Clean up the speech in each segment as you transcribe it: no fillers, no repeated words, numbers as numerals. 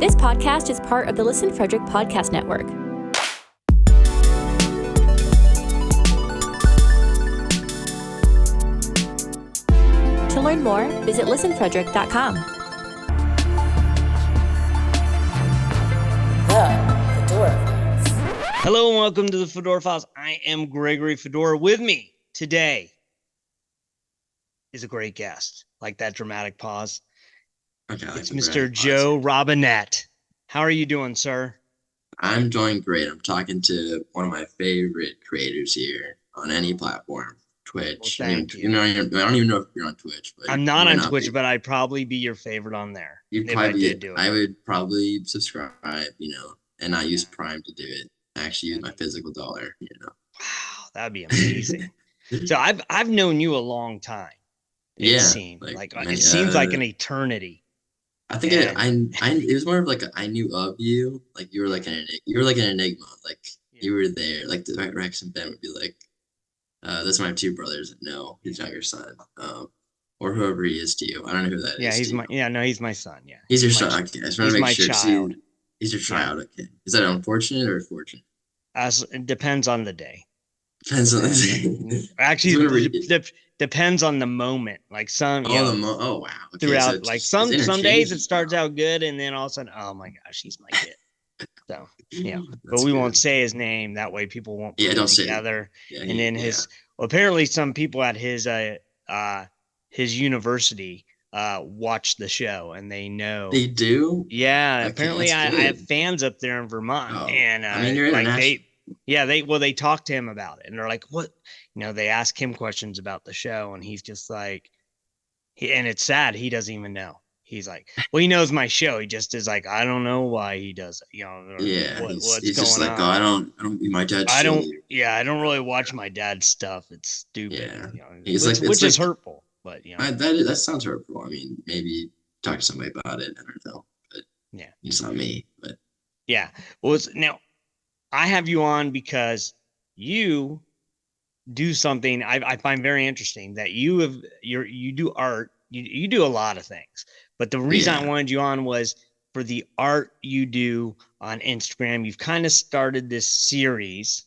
This podcast is part of the Listen Frederick Podcast Network. To learn more, visit listenfrederick.com. The Fedora Files. Hello and welcome to the Fedora Files. I am Gregory Fedora. With me today is a great guest. Like that dramatic pause. Okay, It's Mr. Joe Robinette. How are you doing, sir? I'm doing great. I'm talking to one of my favorite creators here on any platform, Twitch. Well, thank you. I don't even know if you're on Twitch. But I'm not on Twitch, but I'd probably be your favorite on there. You'd if probably I did do it. I would probably subscribe, and not use Prime to do it. Actually use my physical dollar, Wow, that'd be amazing. So I've known you a long time. It seemed like it seems like an eternity. I think it was more of like I knew of you, like you were like an enigma, like you were there, like Rex and Ben would be like, those are my two brothers that know his younger son, or whoever he is to you. I don't know who that is. He's my son. Yeah, he's your son. Okay, I just want to make sure. Child. He's your child. Okay, is that unfortunate or fortunate? It depends on the day. Depends on the day. Actually, depends on the moment. Like some, oh wow. Okay, throughout, like some days it starts out good, and then all of a sudden, oh my gosh, he's my kid. So but we won't say his name. That way, people won't put it together. And then apparently, some people at his university watch the show, and they know. They do. Yeah, okay, apparently, I have fans up there in Vermont, and you're international. They talk to him about it, and they're like, what? They ask him questions about the show, and he's just like, and it's sad. He doesn't even know. He's like, well, he knows my show. He just is like, I don't know why he does it. What's he's going just like, on? I don't my dad's I don't really watch my dad's stuff. It's stupid. Yeah. Which is hurtful, but that sounds hurtful. I mean, maybe talk to somebody about it. I don't know, but it's not me. But yeah, well, now I have you on because you do something I find very interesting, that you do art. You do a lot of things, but the reason I wanted you on was for the art you do on Instagram. You've kind of started this series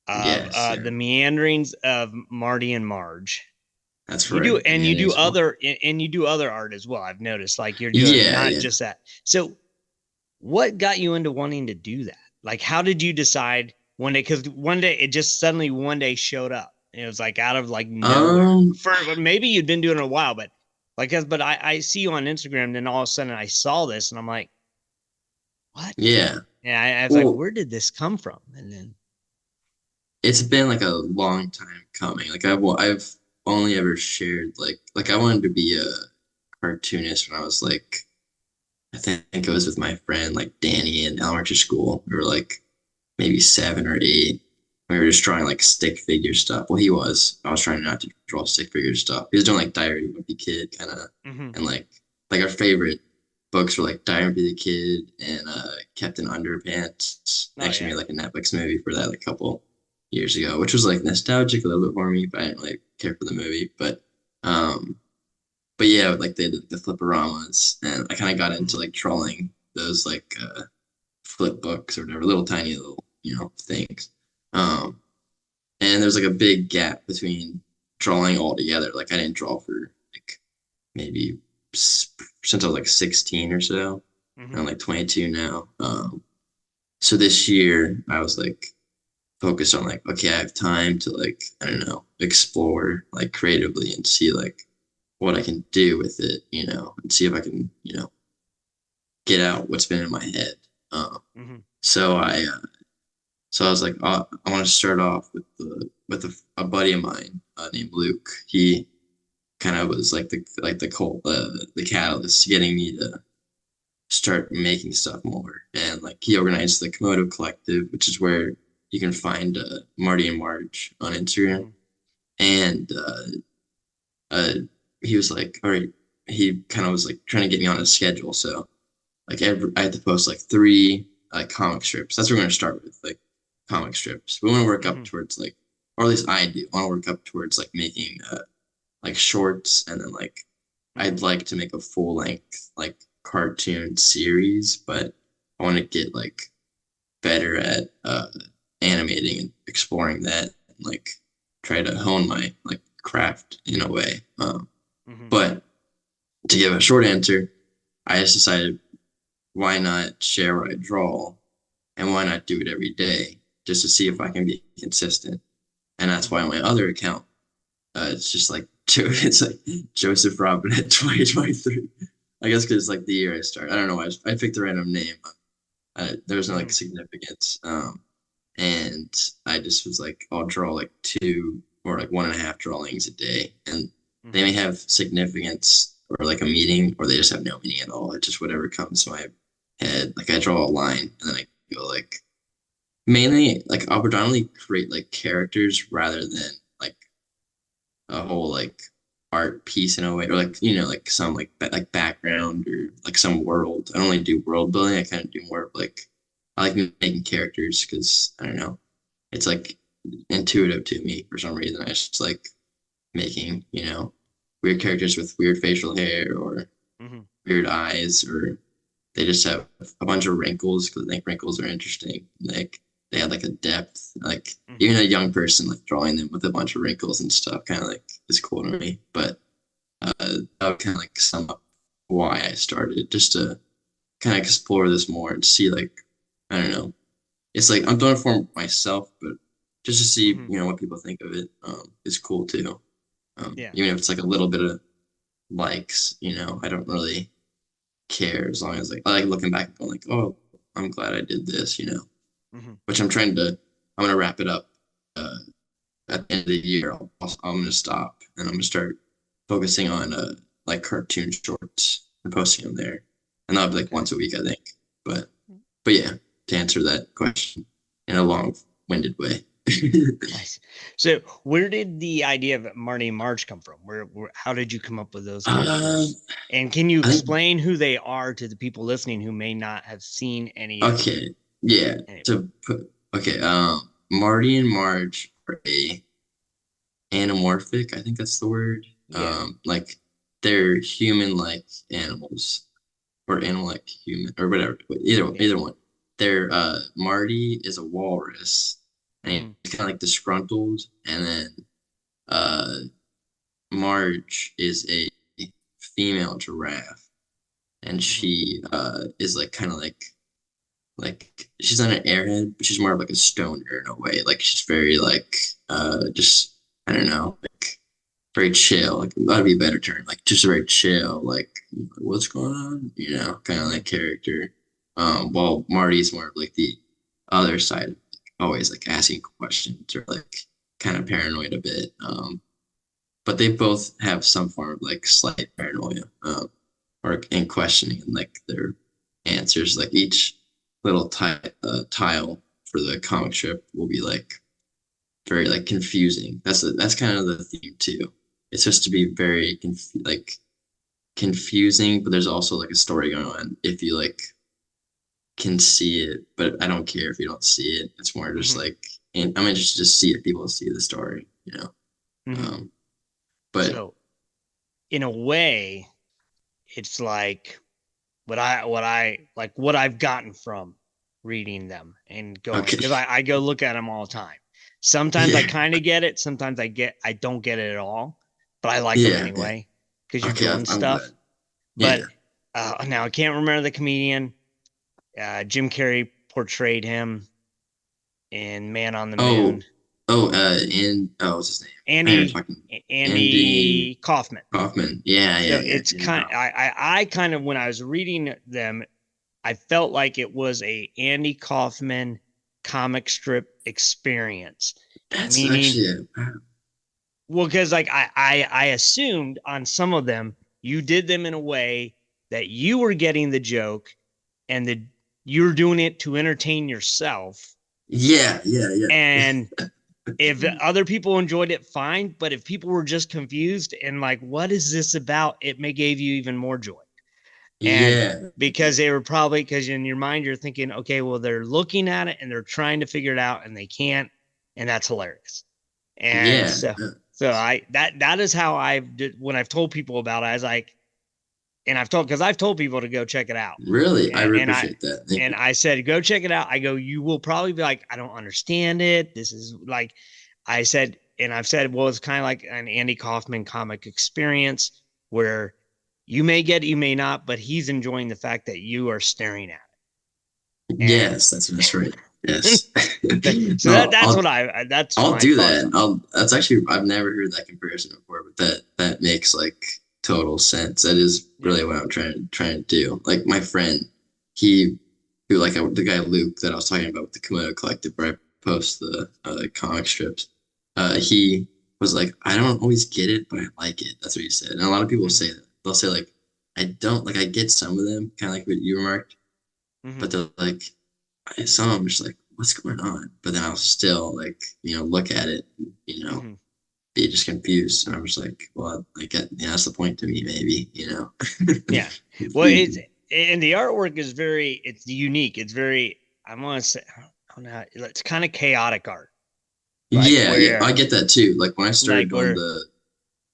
of the meanderings of Marty and Marge. That's right. You do other art as well. I've noticed, like you're doing not just that. So what got you into wanting to do that? Like, how did you decide one day? Because one day it just suddenly showed up. It was like out of like nowhere. Maybe you'd been doing it a while, but I see you on Instagram, then all of a sudden I saw this and I'm like, what? Yeah. Yeah. I was like, where did this come from? And then it's been like a long time coming. Like I've only ever shared like I wanted to be a cartoonist when I was like, I think it was with my friend like Danny in elementary school. We were like maybe 7 or 8. We were just drawing like stick figure stuff. Well, I was trying not to draw stick figure stuff. He was doing like Diary of a Kid kind of, and like our favorite books were like Diary of the Kid and Captain Underpants. Actually made like a Netflix movie for that like a couple years ago, which was like nostalgic a little bit for me, but I didn't really care for the movie. But yeah, like the flip-oramas, and I kind of got into like drawing those like flip books or whatever, little tiny little things. And there's like a big gap between drawing all together. Like I didn't draw for like maybe since I was like 16 or so. I'm like 22 now. So this year I was like focused on like, okay, I have time to like, I don't know, explore like creatively and see like what I can do with it, and see if I can, get out what's been in my head. So I was like, I want to start off with a buddy of mine named Luke. He kind of was like the catalyst getting me to start making stuff more. And like he organized the Komodo Collective, which is where you can find Marty and Marge on Instagram. And he was like, all right, he kind of was like trying to get me on a schedule. So like I had to post like 3 comic strips. That's what we're going to start with, like comic strips. We want to work up towards like, or at least I do, want to work up towards like making like shorts, and then like I'd like to make a full length like cartoon series, but I want to get like better at animating and exploring that, and like try to hone my like craft in a way. But to give a short answer, I just decided, why not share what I draw, and why not do it every day just to see if I can be consistent. And that's why on my other account, it's just like it's like Joseph Robinette 2023. I guess because like the year I started. I don't know why I picked the random name. There was no like significance. And I just was like, I'll draw like 2 or like 1.5 drawings a day, and they may have significance or like a meaning, or they just have no meaning at all. It's just whatever comes to my head. Like I draw a line, and then I go like, mainly like I'll predominantly create like characters rather than like a whole like art piece in a way, or like, you know, like some like like background or like some world. I don't really do world building. I kind of do more of like, I like making characters because I don't know, it's like intuitive to me for some reason. I just like making, you know, weird characters with weird facial hair or weird eyes, or they just have a bunch of wrinkles because I think wrinkles are interesting. Like they have like a depth, like even a young person like drawing them with a bunch of wrinkles and stuff kind of like is cool to me. But that would kind of like sum up why I started, just to kind of explore this more and see like, I don't know, it's like I'm doing it for myself, but just to see, you know, what people think of it is cool too. Even if it's like a little bit of likes, you know, I don't really care, as long as like I like looking back and going like, oh, I'm glad I did this, you know. Which I'm gonna wrap it up at the end of the year. I'm gonna stop, and I'm gonna start focusing on like cartoon shorts and posting them there, and that'll be like once a week, I think. But yeah, to answer that question in a long-winded way. Nice. So where did the idea of Marty and Marge come from? How did you come up with those characters? And can you explain who they are to the people listening who may not have seen any? Okay. Yeah. Marty and Marge are anamorphic. I think that's the word. Yeah. Like they're human-like animals, or animal-like human, or whatever. Either one. They're Marty is a walrus, and he's kind of like disgruntled, and then Marge is a female giraffe, and she is like kind of like she's not an airhead, but she's more of like a stoner in a way. Like she's very like just, I don't know, like very chill. Like that'd be a better term. Like just very chill. Like what's going on? You know, kind of like character. While Marty's more of like the other side, always like asking questions or like kind of paranoid a bit. But they both have some form of like slight paranoia, or in questioning and like their answers. Like each little tile for the comic strip will be like very like confusing. That's kind of the theme too. It's just to be very confusing, but there's also like a story going on if you like can see it. But I don't care if you don't see it. It's more just like, and I'm interested to see if people see the story, you know. But so, in a way, it's like what I've gotten from reading them and going, because I go look at them all the time. Sometimes I kind of get it. Sometimes I don't get it at all, but I like them anyway because you're doing stuff. But now I can't remember the comedian. Jim Carrey portrayed him in Man on the Moon. What's his name? Andy Kaufman. Kaufman. Yeah. So it's kind. I kind of, when I was reading them, I felt like it was a Andy Kaufman comic strip experience. That's actually well, because like I assumed on some of them you did them in a way that you were getting the joke, and you're doing it to entertain yourself. Yeah. And if other people enjoyed it, fine. But if people were just confused and like, what is this about? It may give you even more joy. And because they were probably, because in your mind, you're thinking, okay, well, they're looking at it and they're trying to figure it out and they can't. And that's hilarious. And so that is how when I've told people about it, I was like, and I've told people to go check it out. Really? I really And appreciate that. Thank and you. I said, go check it out. I go, you will probably be like, I don't understand it. This is like, I said, and I've said, well, it's kind of like an Andy Kaufman comic experience where you may get it, you may not, but he's enjoying the fact that you are staring at it. Yes, that's right. Yes. So No, that's I'll my do thoughts that. on it. That's actually, I've never heard that comparison before, but that makes like total sense. That is really what I'm trying to do. Like my friend, he who like the guy Luke that I was talking about with the Komodo Collective, where I post the comic strips. He was like, I don't always get it, but I like it. That's what he said. And a lot of people say that. They'll say like, I don't like. I get some of them, kind of like what you remarked, but they're like, some of them are just like, what's going on? But then I'll still like, look at it, be just confused. And I'm just like, well, I get, that's the point to me, maybe, Yeah. Well, and the artwork is it's unique. It's very, I want to say, I don't know, it's kind of chaotic art. Like yeah, I get that too. Like when I started doing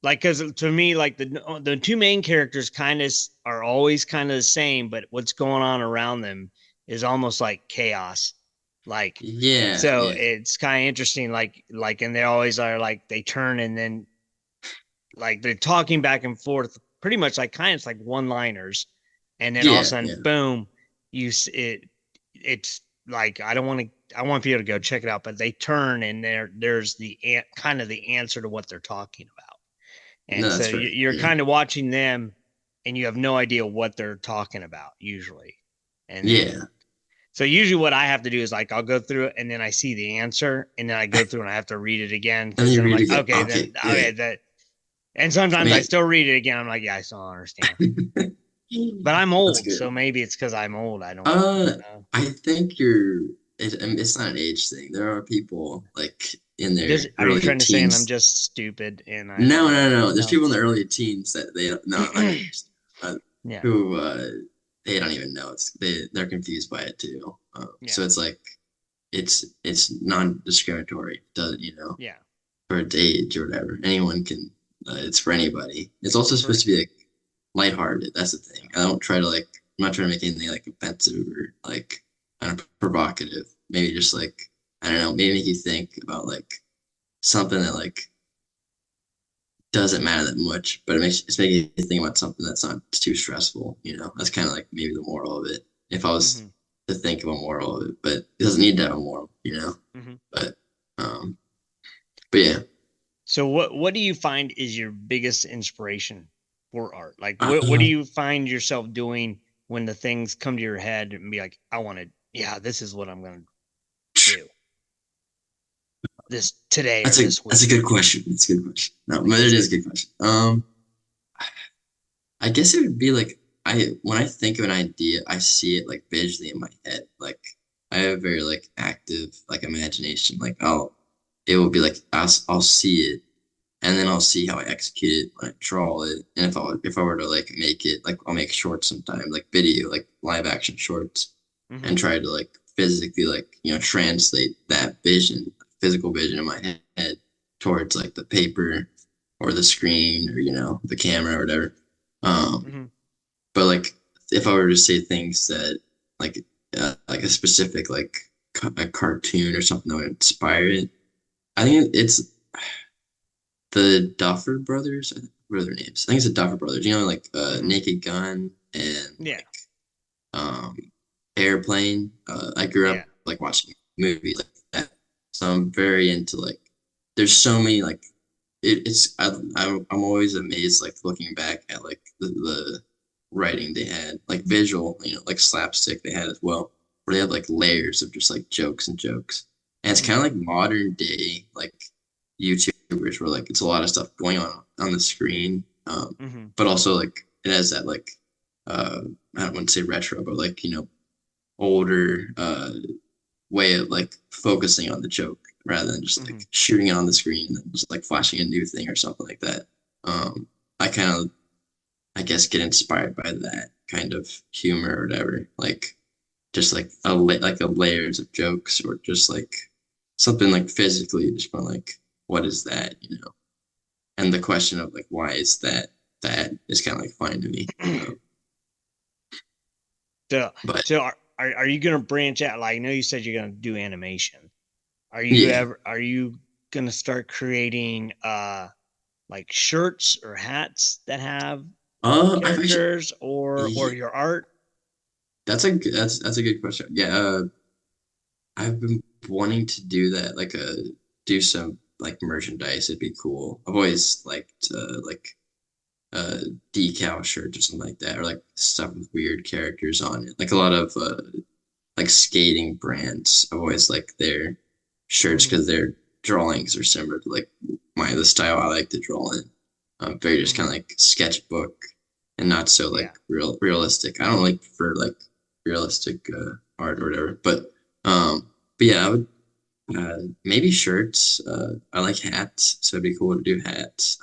because to me, like the two main characters kind of are always kind of the same, but what's going on around them is almost like chaos. Like, it's kind of interesting. Like, and they always are like, they turn and then like they're talking back and forth, pretty much like kind of like one-liners. And then all of a sudden, boom, it's like, I want people to go check it out, but they turn and there's the kind of the answer to what they're talking about. And so you're kind of watching them and you have no idea what they're talking about usually. And so usually what I have to do is like, I'll go through it and then I see the answer and then I go through and I have to read it again. And then I'm like, okay. And sometimes I still read it again. I'm like, yeah, I still don't understand. But I'm old, so maybe it's because I'm old. I don't know. I think it's not an age thing. There are people like in their are you trying teens. to say I'm just stupid? And no. There's people in the early teens that they don't who they don't even know. They're confused by it too. So it's like it's non-discriminatory. Doesn't for its age or whatever. Anyone can. It's for anybody. It's also supposed to be like lighthearted. That's the thing. I don't try to I'm not trying to make anything like offensive or like provocative. Maybe just like, I don't know, maybe make you think about like something that like doesn't matter that much, but it's making you think about something that's not too stressful. That's kind of like maybe the moral of it. If I was to think of a moral of it, but it doesn't need to have a moral, But yeah. So what do you find is your biggest inspiration for art? Like what do you find yourself doing when the things come to your head and be like, this is what I'm going to do this today. That's a good question. That's a good question. No, but it is a good question. I guess it would be like, when I think of an idea, I see it like visually in my head. Like I have a very like active like imagination. Like it will be like I'll see it, and then I'll see how I execute it when I draw it. And if I were to like make it, like I'll make shorts sometime, like video, like live action shorts, and try to like physically like translate that physical vision in my head towards like the paper or the screen or the camera or whatever. But like if I were to say things that like a specific like a cartoon or something that would inspire it, I think it's the Duffer Brothers. What are their names? I think it's the Duffer Brothers. Like Naked Gun and Airplane. I grew up like watching movies like that, so I'm very into like. There's so many like I'm always amazed like looking back at like the writing they had, like visual, like slapstick they had as well, where they had like layers of just like jokes and jokes. And it's kind of like modern day like YouTubers where like it's a lot of stuff going on the screen, but also like it has that like I don't want to say retro, but like older way of like focusing on the joke rather than just like shooting it on the screen and then just like flashing a new thing or something like that. I kind of, I guess, get inspired by that kind of humor or whatever, like just like a layers of jokes or just like something like physically just going like, what is that, and the question of like, why is that that is kind of like fine to me. So, But are you gonna branch out? Like, I know you said you're gonna do animation. Are yeah, you gonna start creating like shirts or hats that have I've actually characters or yeah, your art? that's a good question. Yeah, I've been wanting to do that, like do some like merchandise. It'd be cool. I've always liked like decal shirts or something like that, or like stuff with weird characters on it. Like a lot of like skating brands. I've always liked their shirts Mhm, because their drawings are similar to like the style I like to draw in. Very just kind mhm. of like sketchbook and not so Yeah. like realistic. I don't like prefer like realistic art or whatever. But yeah, I would maybe shirts. I like hats, so it'd be cool to do hats.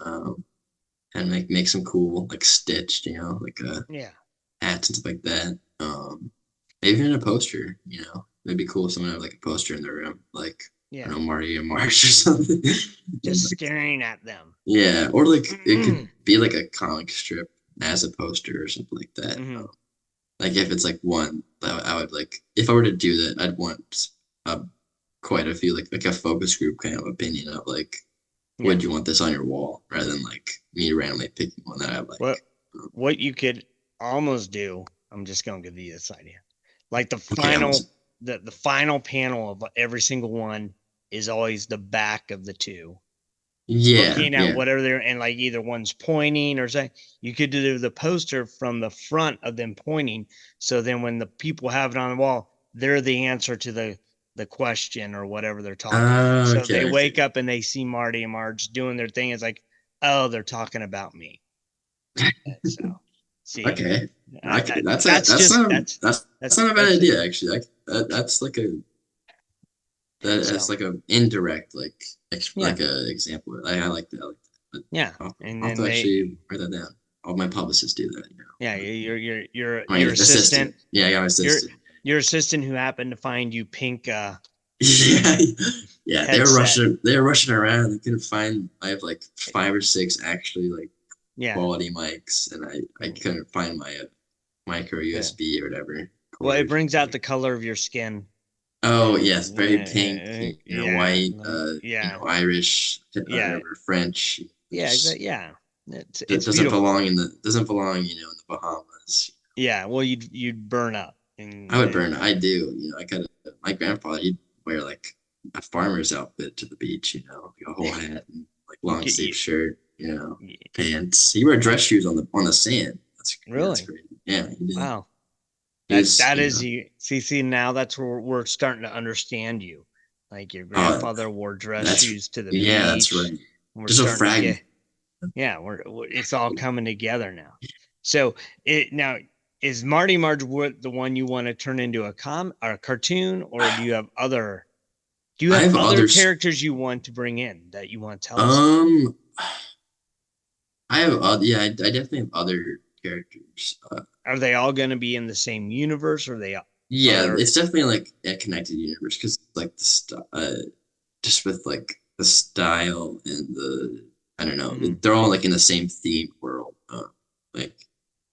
And like make some cool like stitched, like Yeah. hats and stuff like that. Maybe even a poster, it'd be cool if someone had like a poster in their room, like I Yeah. don't know, Marty and Marsh or something. And, Just like, staring at them. yeah, or like it could Mhm. be like a comic strip as a poster or something like that. Like if it's like one, I would like if I were to do that, I'd want uh, quite a few like a focus group kind of opinion of like Yeah. would you want this on your wall rather than like me randomly picking one that I What like. what you could almost do, I'm just gonna give you this idea. Like Okay, almost. the final panel of every single one is always the back of the two. Yeah, Looking at yeah. whatever they're and like either one's pointing or saying you could do the poster from the front of them pointing. So then when the people have it on the wall, they're the answer to the question or whatever they're talking about. So they Okay, wake okay. up and they see Marty and Marge doing their thing. It's like, oh, they're talking about me. So see, Okay. Okay. that's just That's not a bad that's it. idea actually. That's like that's So like a indirect yeah, like a example. I like that. I like that. But yeah, and I'll have then to they actually write that down. All my publicists do yeah, that. My your assistant. assistant, Yeah, I got my your assistant. your assistant who happened to find you pink Yeah, yeah. headset. They were rushing around. They couldn't find. I have like 5 or 6 actually like Yeah, quality mics, and I couldn't find my micro yeah. USB or whatever Well, it cord. brings out the color of your skin, Oh and yes, very pink, yeah, white, like yeah, Irish, yeah, whatever, French. yeah, Just yeah. that It's beautiful. doesn't belong, in the Bahamas. Yeah, well, you'd burn up, I would and burn. I do. I got my grandfather. He'd wear like a farmer's outfit to the beach. Like a whole hat and like you long get sleeve you, shirt. Pants. He wore dress shoes on the sand. That's really. crazy. Yeah, he did. Wow. He was. That is you. See now that's where we're starting to understand you. Like your Oh, grandfather wore dress that's shoes to the yeah, that's beach. right. We're Just a starting to fragment. get yeah, it's all coming together now. So it now is Marty Marge Wood the one you want to turn into a or a cartoon, or do you I have have other others. characters you want to bring in that you want to tell us about? Um, I have yeah, I definitely have other characters. Are they all going to be in the same universe, or are they Yeah, other? it's definitely like a connected universe because like just with like the style and I don't know, Mhm. they're all like in the same theme world. Like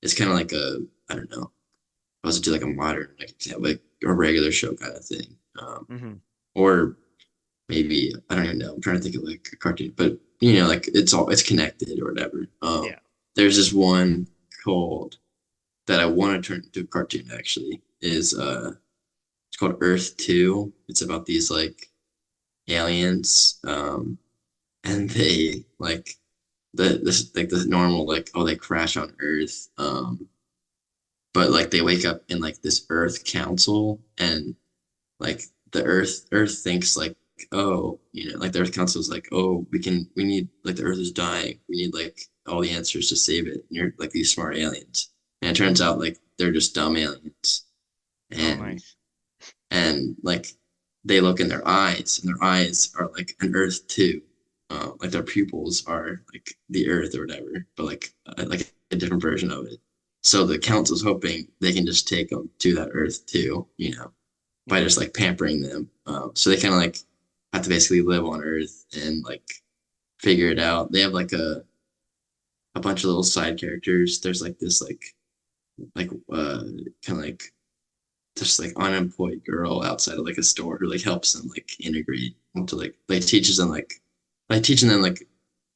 it's kind of like I don't know, I was to do like a modern like example, like a regular show kind of thing. Mhm. Or maybe I don't even know. I'm trying to think of like a cartoon, but like it's connected or whatever. Yeah. There's this one called that I want to turn into a cartoon actually is it's called Earth 2. It's about these like aliens and they like this like the normal like oh they crash on Earth but like they wake up in like this Earth council and like the Earth thinks like oh like the Earth council is like oh we need like the Earth is dying we need like all the answers to save it and you're like these smart aliens and it turns out like they're just dumb aliens Oh, and nice. like they look in their eyes and their eyes are like an Earth too like their pupils are like the Earth or whatever but like a different version of it so the council's hoping they can just take them to that Earth too by Yeah. just like pampering them. So they kind of like have to basically live on Earth and like figure it out. They have like a bunch of little side characters. There's like this kind of like just like unemployed girl outside of like a store who like helps them like integrate into like teaches them like teaching them like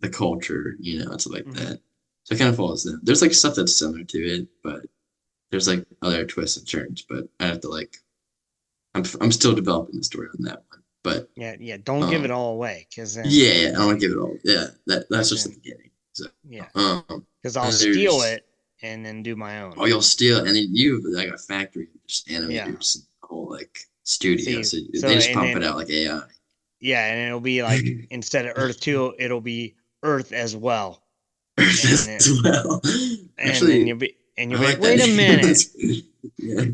the culture, and stuff like that. So it kind of follows them. There's like stuff that's similar to it, but there's like other twists and turns. But I have to like I'm still developing the story on that one. But yeah, don't give it all away, because yeah, I don't want to give it all. Yeah, that's just the beginning. So yeah, because I'll steal it and then do my own. Oh, you'll steal it, and then you have like a factory of just animators, and a whole like studio. So they just pump it out like AI. Yeah, and it'll be like instead of Earth 2, it'll be Earth as well. Earth as well. And Actually, then you'll be like, wait a minute. Yeah.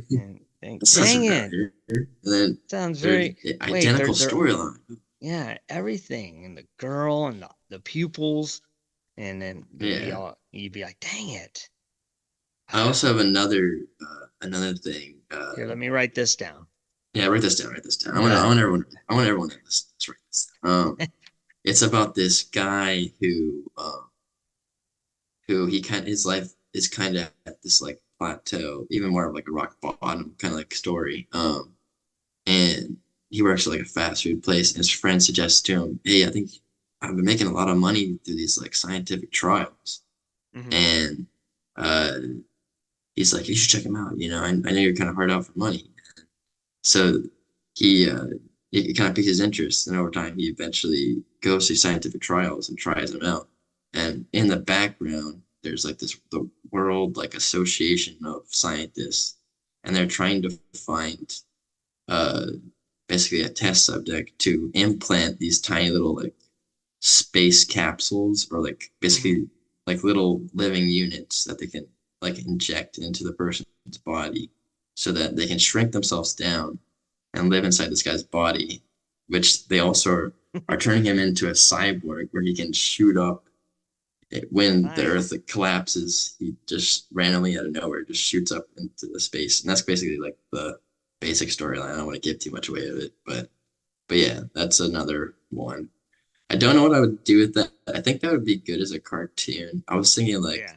And dang it. And then sounds very identical storyline. Yeah, everything, and the girl and the pupils, and then you'd be like, dang it. I also have another thing. Here, let me write this down. Yeah, write this down. I want everyone to listen. Let's write this down. It's about this guy who his life is kind of at this like plateau, even more of like a rock bottom kind of like story. And he works at like a fast food place, and his friend suggests to him, "Hey, I think I've been making a lot of money through these like scientific trials," and he's like, "You should check him out. I know you're kind of hard out for money." So he kind of piques his interest, and over time he eventually goes to scientific trials and tries them out. And in the background, there's like the World like Association of Scientists, and they're trying to find basically a test subject to implant these tiny little like space capsules, or like basically like little living units that they can like inject into the person's body, so that they can shrink themselves down and live inside this guy's body, which they also are turning him into a cyborg where he can shoot up when the Earth collapses. He just randomly out of nowhere just shoots up into the space, and that's basically like the basic storyline. I don't want to give too much away of it, but yeah, that's another one. I don't know what I would do with that. I think that would be good as a cartoon. I was thinking like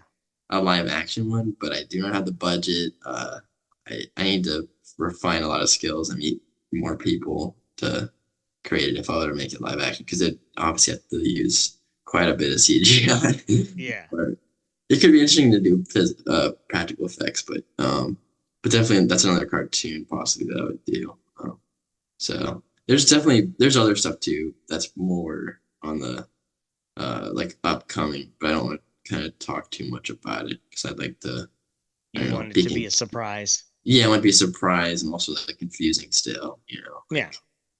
a live action one, but I do not have the budget. I need to refine a lot of skills and meet more people to create it if I were to make it live action, because it obviously has to use quite a bit of CGI. Yeah. But it could be interesting to do practical effects, but definitely that's another cartoon possibly that I would do. So there's other stuff too that's more on the like upcoming, but I don't want to kind of talk too much about it because I'd like to. You want it to be a surprise. Yeah, I want it to be a surprise and also like confusing still. Yeah.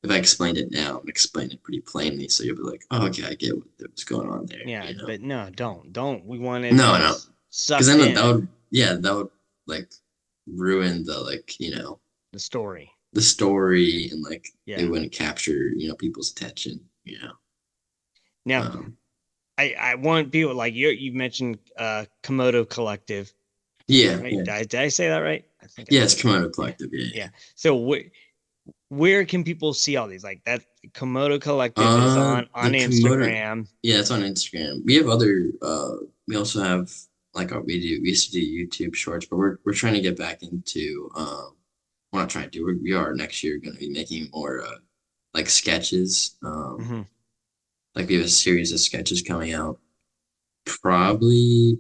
If I explained it now, I'm explaining it pretty plainly, so you'll be like, "Oh, okay, I get what's going on there." Yeah, but no, don't. We want it. No, because then that would like ruin the like the story. The story, and like it wouldn't capture people's attention. Now, I want people like you mentioned Komodo Collective. Yeah, right? Yeah. Did I say that right? I think. Yeah, it's Komodo Collective. Yeah. So where can people see all these? Like that Komodo Collective is on Instagram. Yeah, it's on Instagram. We have other. We also have like we used to do YouTube Shorts, but we're trying to get back into. We're not trying to. We are next year going to be making more like sketches. Like we have a series of sketches coming out, probably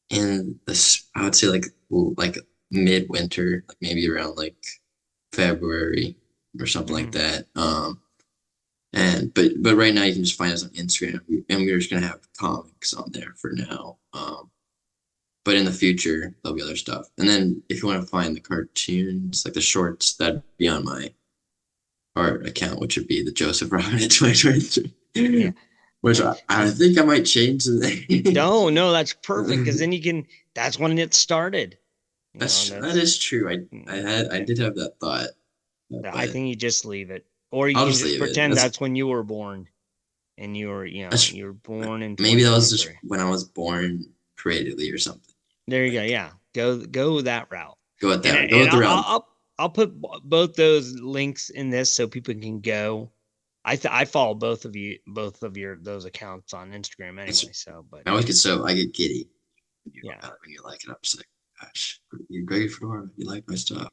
in this. I would say like midwinter, like maybe around like February or something like that. And but right now you can just find us on Instagram, and we're just gonna have comics on there for now. But in the future there'll be other stuff. And then if you want to find the cartoons, like the shorts, that'd be on my art account, which would be the Joseph Robinette 2023. Yeah. Which I think I might change the name. No, that's perfect, because then you can. That's when it started. That is true. I did have that thought. I think you just leave it, or you can just pretend that's when you were born, and you were you were born in. Maybe that was just when I was born creatively or something. There you go. Yeah, go that route. Go with that. Go with the route. I'll put both those links in this so people can go I follow both of those accounts on Instagram anyway. So, but I get giddy. Yeah. When you like it, I'm just like, gosh, you're great for you like my stuff.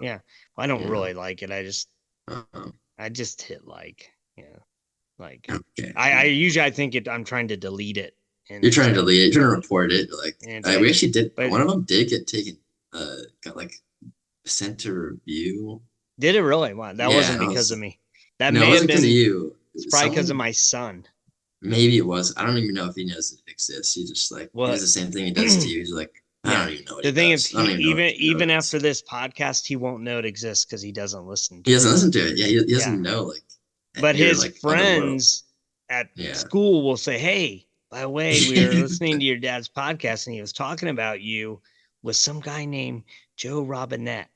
Yeah. Well, I don't really like it. I just hit like, like okay. I think I'm trying to delete it. And you're trying to delete it. You're trying to report it. Like, we actually did. But, one of them did get taken. Got like sent to review. Did it really? Wow, that wasn't because of me. That may have been because of you. It's probably because of my son. Maybe it was. I don't even know if he knows it exists. He just like he does the same thing he does to you. He's like, I don't even know what the thing is, even after this podcast, he won't know it exists because he doesn't listen. He doesn't listen to it. Yeah, he doesn't know like. But his friends at school will say, "Hey, by the way, we were listening to your dad's podcast, and he was talking about you with some guy named Joe Robinette."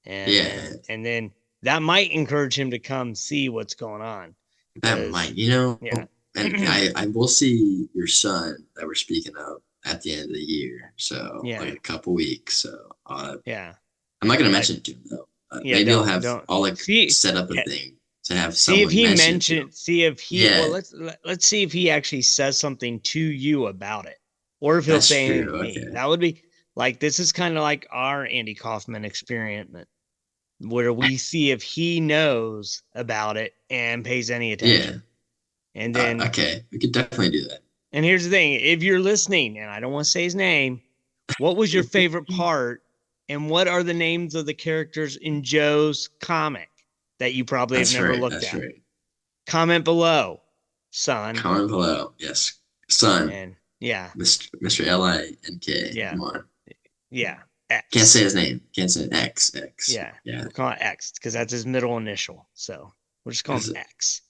And then that might encourage him to come see what's going on. That might, And I will see your son that we're speaking of at the end of the year. So like a couple weeks. So I'm not gonna mention it to him though. Maybe I'll set up a thing to have someone see if he let's see if he actually says something to you about it, or if he'll say anything to me. That would be like, this is kind of like our Andy Kaufman experiment, where we see if he knows about it and pays any attention. And then we could definitely do that. And here's the thing: if you're listening, and I don't want to say his name, what was your favorite part, and what are the names of the characters in Joe's comic that you probably have never looked at? Right. Comment below, son. Comment below, yes, son. And Mr. L-I-N-K. Yeah. Come on. Yeah. X. Can't say his name. Can't say X. Yeah. We'll call it X because that's his middle initial. So we'll just call him X.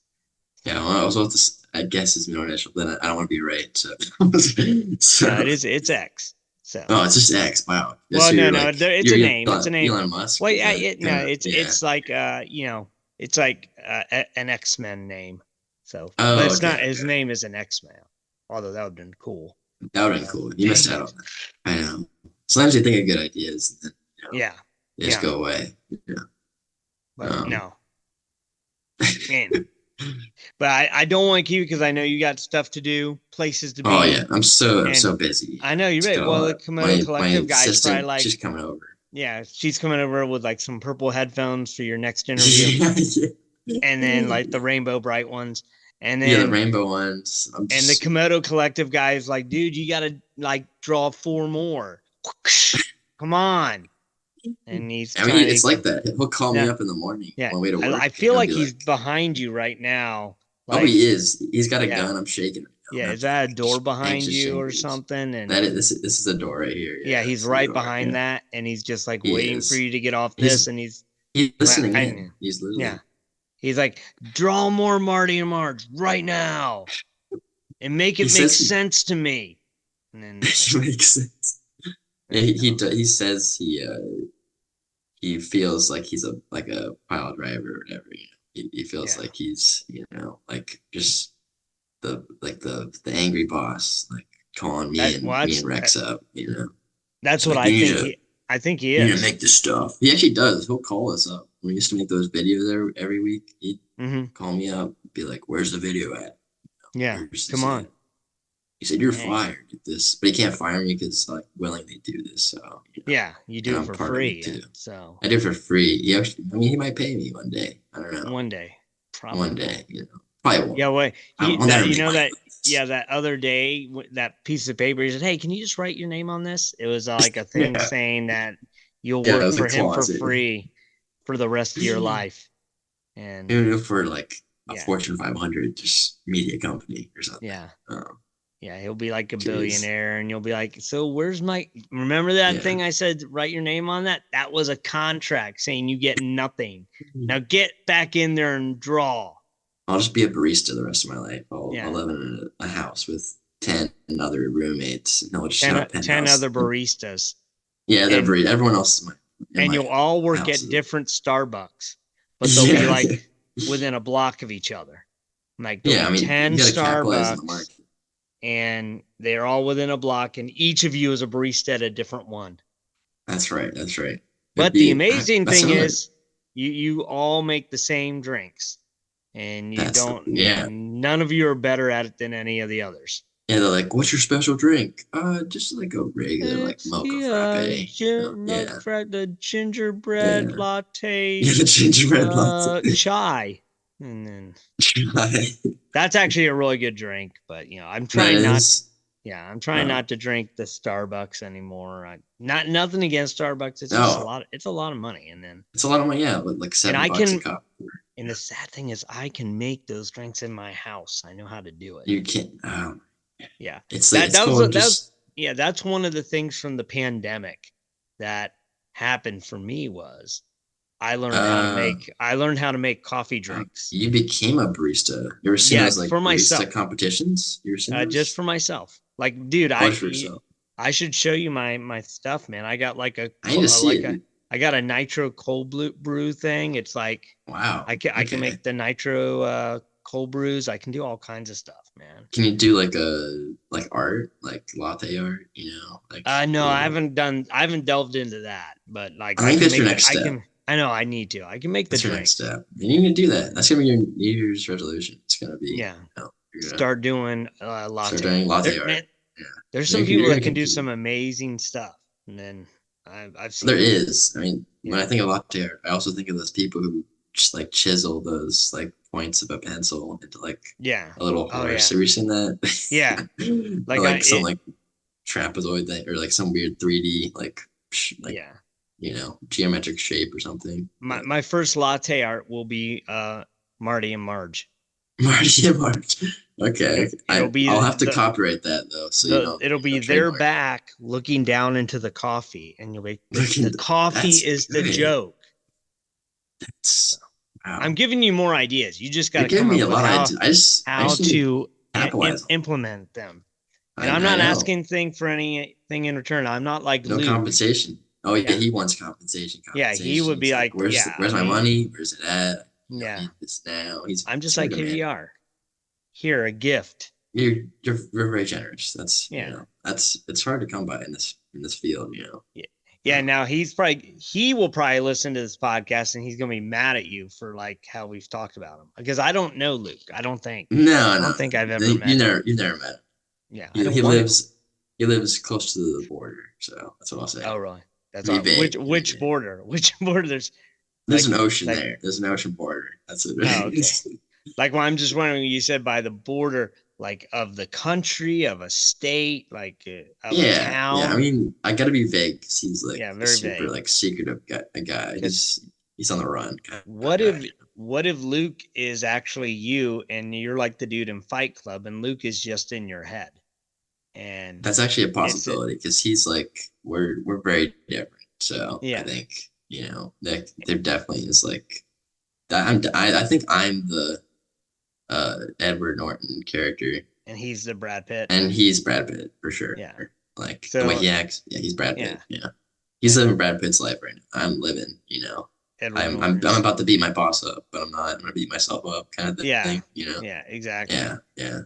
Yeah, well, I was about to. I guess his middle initial, but I don't want to be right. So, it's X. So it's just X. Wow. Well, no, it's a name. It's a name. Elon Musk. Well, it's like it's like an X-Men name. So, but it's not. His name is an X-Men. Although that would have been cool. That would have been cool. You missed out on that. I know. Sometimes you think of good ideas, and then, they just go away. Yeah. But no. Man. But I don't want to keep it because I know you got stuff to do, places to be. Oh yeah, I'm so busy. I know you're right. Well, the Komodo Collective guy's probably like, she's coming over. Yeah, she's coming over with like some purple headphones for your next interview. And then like the rainbow bright ones. And then the rainbow ones. And the Komodo Collective guy is like, dude, you gotta like draw 4 more. Come on. And it's like that. He'll call me up in the morning on the way to work. I feel like he's behind you right now. Like, he is. He's got a gun. I'm shaking. Yeah, is that a door behind you or something? And this is a door right here. Yeah, he's right behind that, and he's just like waiting for you to get off this, and he's listening in. He's listening. Yeah, he's like, draw more Marty and Marge right now, and make it make sense to me. And then it makes sense. He says he feels like he's a pile driver or whatever. He feels like he's like just the angry boss, like calling me and Rex up. That's what I think. I think he is. You need to make this stuff. He actually does. He'll call us up. We used to make those videos every week. He'd call me up, be like, "Where's the video at?" Come on. He said, "You're fired at this," but he can't fire me because I willingly do this. So you do it for free. So I do it for free. He might pay me one day. I don't know. One day, probably. One day, probably won't. Yeah, well, that other day, that piece of paper, he said, "Hey, can you just write your name on this?" It was like a thing saying that you'll work for him for free for the rest of your life, and for like a Fortune 500 just media company or something. Yeah. Yeah, he'll be like a billionaire, and you'll be like, "So where's my?" Remember that thing I said? Write your name on that. That was a contract saying you get nothing. Now get back in there and draw. I'll just be a barista the rest of my life. I'll live in a house with 10 other roommates. No, 10 other baristas. Yeah, they're baristas. Everyone else is and you'll all work at different Starbucks, but they'll be like within a block of each other. Like 10 Starbucks. And they're all within a block, and each of you is a barista at a different one. That's right. But the amazing thing is, you all make the same drinks. and Yeah. none of you are better at it than any of the others. Yeah, they're like, "What's your special drink?" Just like a regular like It's mocha the frappe. You know? Yeah, the gingerbread yeah, latte, yeah. The gingerbread latte. chai, and then Try. that's actually a really good drink. But I'm That trying not. is. Yeah, I'm trying not to drink the Starbucks anymore. Nothing against Starbucks. It's just No, it's a lot of money, and then it's a lot of money. Yeah, but like and I $7 a can. cup. And the sad thing is, I can make those drinks in my house. I know how to do it. You can't. Yeah, It's like it's called just. that's one of the things from the pandemic that happened for me was I learned how to make coffee drinks. You became a barista. You ever seen those like for barista myself. competitions? You ever seen those? Just for myself. Like, dude, For yourself. I should show you my stuff, man. I got like I need to see it. I got a nitro cold brew thing. It's like Wow. I can make the nitro cold brews. I can do all kinds of stuff, man. Can you do like art, like latte art? Like No, I haven't delved into that, but like I think that's your next step. I know I need to. I can make the That's your drink. next step. And you can do that. That's gonna be your New Year's resolution. It's gonna be Start doing latte. Start doing latte art. Man, Yeah. there's some people that can do some amazing stuff, and then I've seen there is. I mean, when I think of latte art, I also think of those people who just like chisel those like points of a pencil into like a little horse. Have you seen that? Yeah, like some like trapezoid thing or like some weird 3D like geometric shape or something. My first latte art will be Marty and Marge. Marty and Marge. Okay. I'll have to copyright that though. So it'll be their back looking down into the coffee, and you'll be the coffee is the joke. That's wow. I'm giving you more ideas. You just got to come up me a lot with how to implement them. And I'm not asking for anything in return. I'm not like no Luke. Compensation. Oh yeah, he wants compensation. Yeah, he would be like, where's my money? Where's it at? Yeah. This now. I'm just like, here you are. Here, a gift. You're very generous. That's it's hard to come by in this field, Yeah. Now he will probably listen to this podcast and he's gonna be mad at you for like how we've talked about him, because I don't know Luke. I don't think. I don't think I've ever met him. You've never met him. Yeah. He lives close to the border, so that's what I'll say. Oh really? That's all. Which border? Which border? There's an ocean there. There's an ocean border. That's it. Oh, okay. Like, well, I'm just wondering, you said by the border, like of the country, of a state, like of a town. Yeah, I mean, I gotta be vague because he's like very super vague. like secretive guy. He's on the run. What if Luke is actually you and you're like the dude in Fight Club and Luke is just in your head? And that's actually a possibility because he's like we're very different. So I think there definitely is like that. I think I'm the Edward Norton character, and he's the Brad Pitt, and he's Brad Pitt for sure. Yeah, like the way he acts. Yeah, he's Brad Pitt. Yeah, he's living Brad Pitt's life right now. I'm living. I'm about to beat my boss up, but I'm not. I'm gonna beat myself up, kind of thing. Yeah, exactly. Yeah.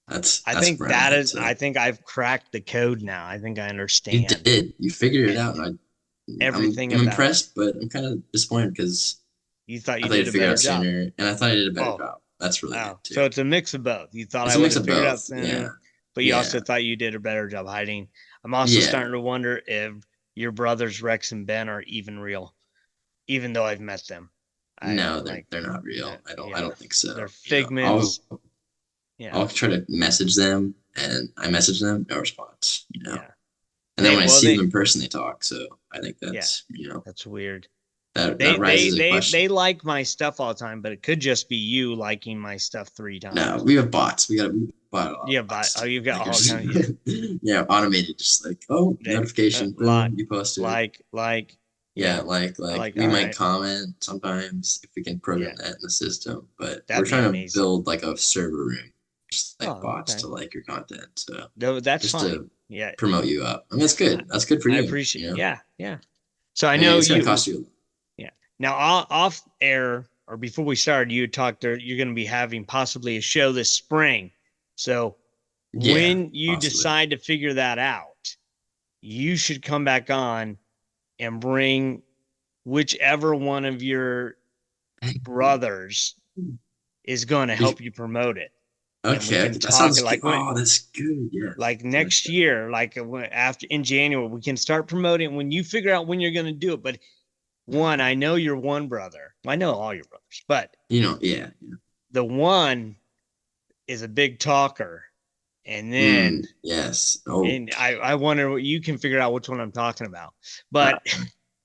I think I've cracked the code now. I think I understand. You did. You figured it out. I'm impressed, but I'm kind of disappointed because you thought you did a better job. Sooner, and I thought I did a better job. That's really good too. So it's a mix of both. You thought I would have figured out sooner, but you also thought you did a better job hiding. I'm also starting to wonder if your brothers Rex and Ben are even real, even though I've met them. No, they're not real. I don't think so. They're figments. I'll try to message them, and I message them, no response. And then when I see them in person, they talk. So I think that's that's weird. That raises a question. They like my stuff all the time, but it could just be you liking my stuff 3 times. No, we have bots. We bought a lot. Yeah, bots. Oh, you've got all kinds. Yeah, automated. Just like notification. You posted. Like. Yeah, like we might comment sometimes if we can program that in the system. But we're trying to build like a server room, just like bots to like your content. So that's just fine. To promote you up. I mean, that's good. That's good for you. I appreciate it. Yeah. So I know it's gonna cost you. Yeah. Now off air or before we started, you talked there. You're going to be having possibly a show this spring. So when you decide to figure that out, you should come back on and bring whichever one of your brothers is going to help you promote it. Okay, that sounds like that's good. Yeah. Like next year, like after in January, we can start promoting when you figure out when you're going to do it. But one, I know you're one brother. I know all your brothers, but yeah. The one is a big talker, and then yes. And I wonder what you can figure out which one I'm talking about. But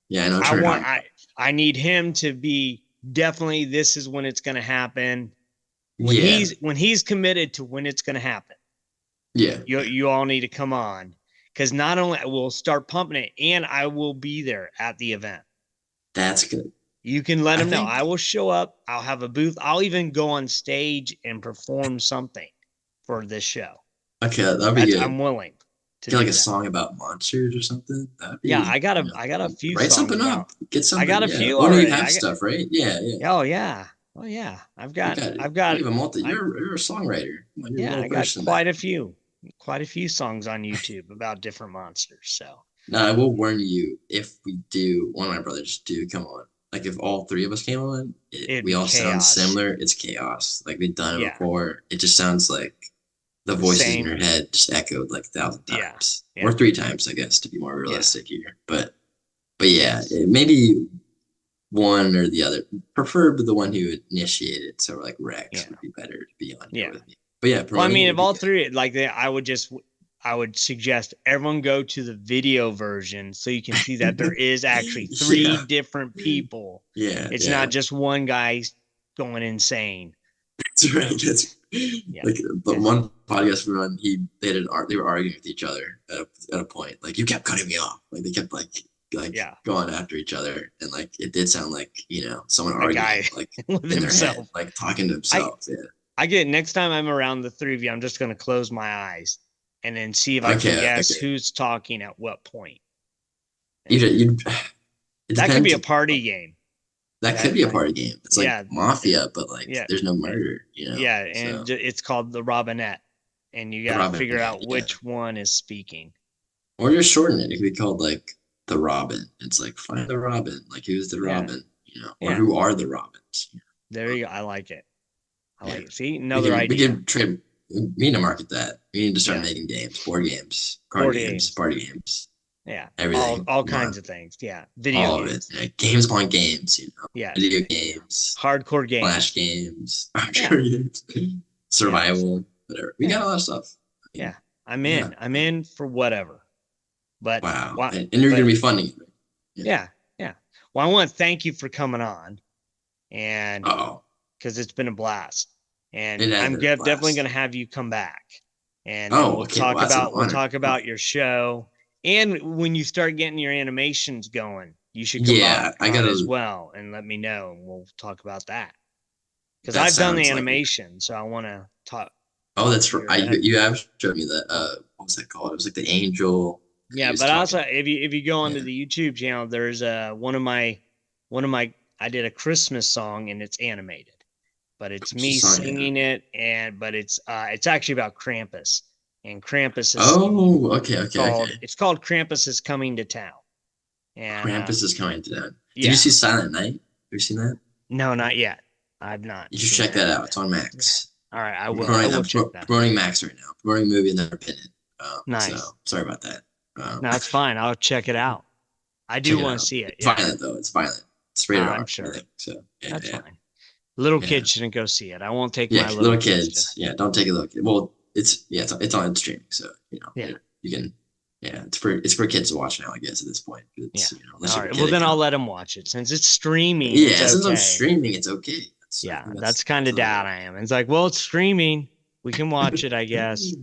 yeah, I know. I need him to be definitely. This is when it's going to happen. When he's committed to when it's going to happen. Yeah. You all need to come on, because not only we'll start pumping it, and I will be there at the event. That's good. You can let him know. I will show up. I'll have a booth. I'll even go on stage and perform something for this show. Okay, that'd be good. I'm willing to get like a song about monsters or something. I got a few. Write something up. Get something. I got a few. Or you have stuff, right? Yeah. Oh yeah. I've got. You're a songwriter. I got quite a few songs on YouTube about different monsters. So. Now I will warn you, if we do, one of my brothers do come on. Like if all three of us came on, we all sound similar. It's chaos. Like we've done it before. It just sounds like the voices in your head just echoed like 1,000 times, or 3 times, I guess, to be more realistic here. But yeah, maybe one or the other, preferably the one who initiated. So like Rex would be better to be on here with me. But yeah, well, I mean, if all three, like I would suggest everyone go to the video version so you can see that there is actually 3 different people. Yeah, it's not just one guy going insane. That's right. Like the one podcast we were on, they were arguing with each other at a point. Like you kept cutting me off. Like they kept like going after each other, and like it did sound like someone arguing like with himself, head, like talking to himself. I get next time I'm around the 3 of you, I'm just going to close my eyes and then see if I can guess who's talking at what point. That could be a party game. That could be a party game. It's like Mafia, but like there's no murder, Yeah, and it's called the Robinette, and you got to figure out which one is speaking. Or just shorten it. It could be called like the Robin. It's like find the Robin. Like who's the Robin? Or who are the Robins? There you go. I like it. See, another idea. We need to market that. We need to start making games, board games, card games, party games. Yeah, everything, all kinds of things. Yeah, video all games. Of it. Games upon games. Video games, hardcore games, flash games, games, survival, whatever. We got a lot of stuff. Yeah, I'm in. Yeah. I'm in for whatever. But wow, and you're gonna be funding it. Yeah. Well, I want to thank you for coming on, and because it's been a blast, and I'm definitely gonna have you come back, and we'll talk about your show. And when you start getting your animations going, you should come on as well and let me know, and we'll talk about that. Because I've done the animation, so I want to talk. Oh, that's right. You have showed me that. What was that called? It was like the angel. Yeah, but also if you go onto the YouTube channel, there's one of my I did a Christmas song, and it's animated, but it's me singing it, but it's actually about Krampus. And Krampus is it's called Krampus is Coming to Town. And Krampus is Coming to Town. Did you see Silent Night? Have you seen that? No, not yet. I've not. You should check that out. It's on Max. Yeah. All right, I will. I will check that. Promoting Max right now. Promoting movie in their opinion. Nice. So sorry about that. No, it's fine. I'll check it out. I do want to see it. It's violent though. It's violent. It's rated R. I'm sure. So that's fine. Little kids shouldn't go see it. I won't take my little kids. Don't take a little kid. Well, it's on streaming, so you can. Yeah, it's for kids to watch now, I guess, at this point. It's, all right. Well, then I'll let them watch it since it's streaming. Yeah, since I'm streaming, it's okay. That's kind of dad I am. It's like, well, it's streaming. We can watch it, I guess.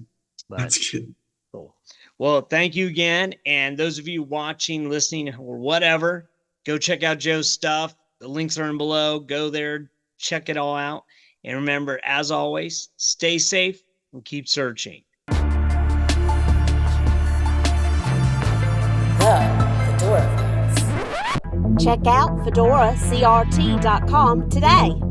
But that's good. Cool. Well, thank you again, and those of you watching, listening, or whatever, go check out Joe's stuff. The links are in below. Go there, check it all out, and remember, as always, stay safe and keep searching. Fedora Fans. Check out FedoraCRT.com today.